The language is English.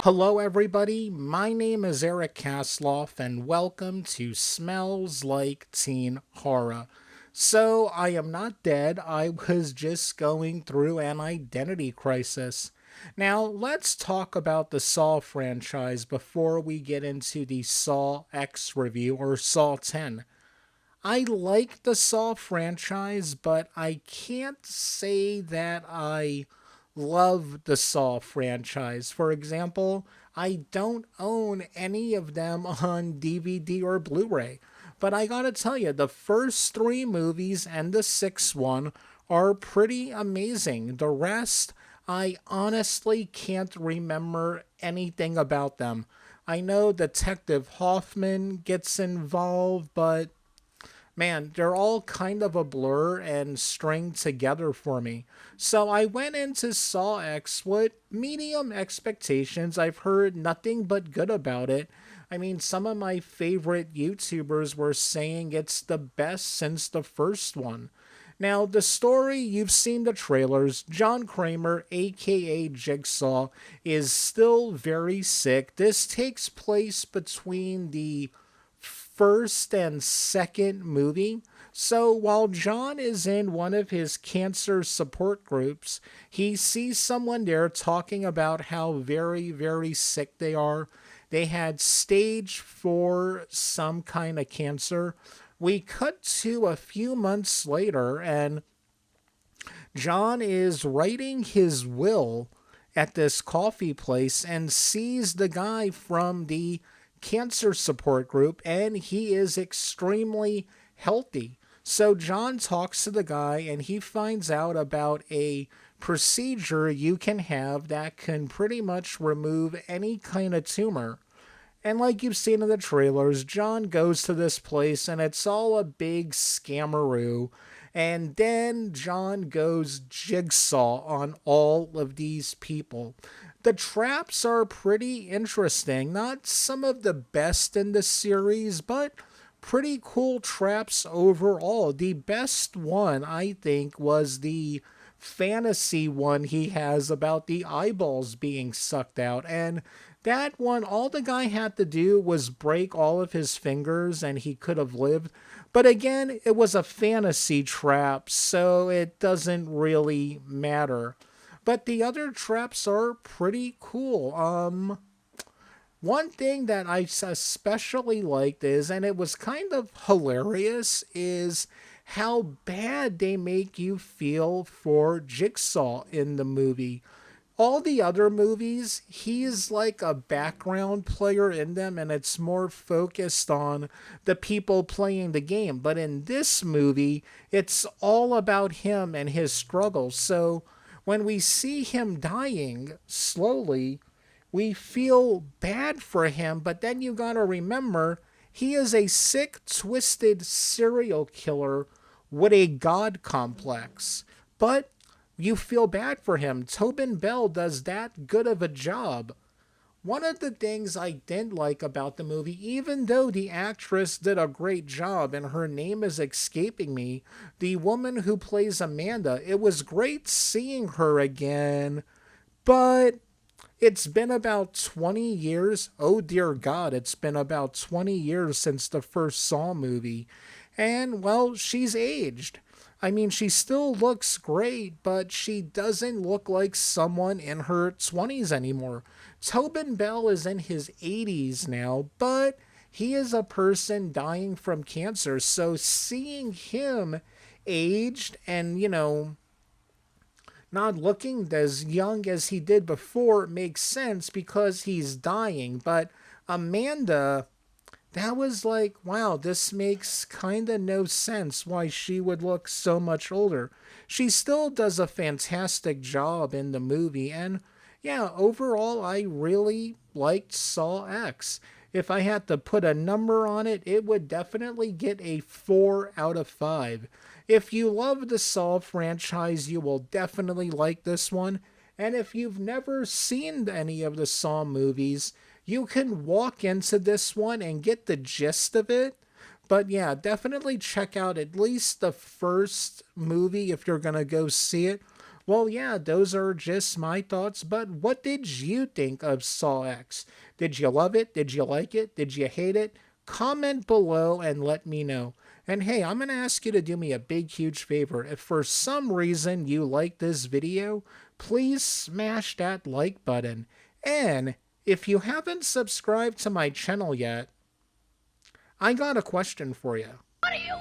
Hello, everybody. My name is Eric Kasloff, and welcome to Smells Like Teen Horror. So, I am not dead. I was just going through an identity crisis. Now, let's talk about the Saw franchise before we get into the Saw X review or Saw 10. I like the Saw franchise, but I can't say that I love the Saw franchise. For example, I don't own any of them on DVD or Blu ray. But I gotta tell you, the first three movies and the sixth one are pretty amazing. The rest, I honestly can't remember anything about them. I know Detective Hoffman gets involved, but man, they're all kind of a blur and stringed together for me. So I went into Saw X with medium expectations. I've heard nothing but good about it. I mean, some of my favorite YouTubers were saying it's the best since the first one. Now, the story, you've seen the trailers. John Kramer, aka Jigsaw, is still very sick. This takes place between the first and second movie. So while John is in one of his cancer support groups, he sees someone there talking about how very, very sick they are. They had stage 4 some kind of cancer. We cut to a few months later, and John is writing his will at this coffee place and sees the guy from the cancer support group, and he is extremely healthy. So John talks to the guy and he finds out about a procedure you can have that can pretty much remove any kind of tumor. And like you've seen in the trailers, John goes to this place and it's all a big scammeroo. And then John goes jigsaw on all of these people. The traps are pretty interesting. Not some of the best in the series, but pretty cool traps overall. The best one, I think, was the fantasy one he has about the eyeballs being sucked out. And that one, all the guy had to do was break all of his fingers and he could have lived. But again, it was a fantasy trap, so it doesn't really matter. But the other traps are pretty cool. One thing that I especially liked is, and it was kind of hilarious, is how bad they make you feel for Jigsaw in the movie. All the other movies, he's like a background player in them, and it's more focused on the people playing the game. But in this movie, it's all about him and his struggles. So when we see him dying slowly, we feel bad for him, but then you gotta remember he is a sick, twisted serial killer with a god complex. But you feel bad for him. Tobin Bell does that good of a job. One of the things I didn't like about the movie, even though the actress did a great job and her name is escaping me, the woman who plays Amanda, it was great seeing her again, but it's been about 20 years. Oh dear God, it's been about 20 years since the first Saw movie. And, well, she's aged. I mean, she still looks great, but she doesn't look like someone in her 20s anymore. Tobin Bell is in his 80s now, but he is a person dying from cancer. So seeing him aged and, not looking as young as he did before makes sense because he's dying. But Amanda, that was like, wow, this makes kind of no sense why she would look so much older. She still does a fantastic job in the movie, and yeah, overall, I really liked Saw X. If I had to put a number on it, it would definitely get a 4 out of 5. If you love the Saw franchise, you will definitely like this one. And if you've never seen any of the Saw movies, you can walk into this one and get the gist of it. But yeah, definitely check out at least the first movie if you're going to go see it. Well, yeah, those are just my thoughts, but what did you think of Saw X? Did you love it? Did you like it? Did you hate it? Comment below and let me know. And hey, I'm going to ask you to do me a big, huge favor. If for some reason you like this video, please smash that like button. And if you haven't subscribed to my channel yet, I got a question for you. What are you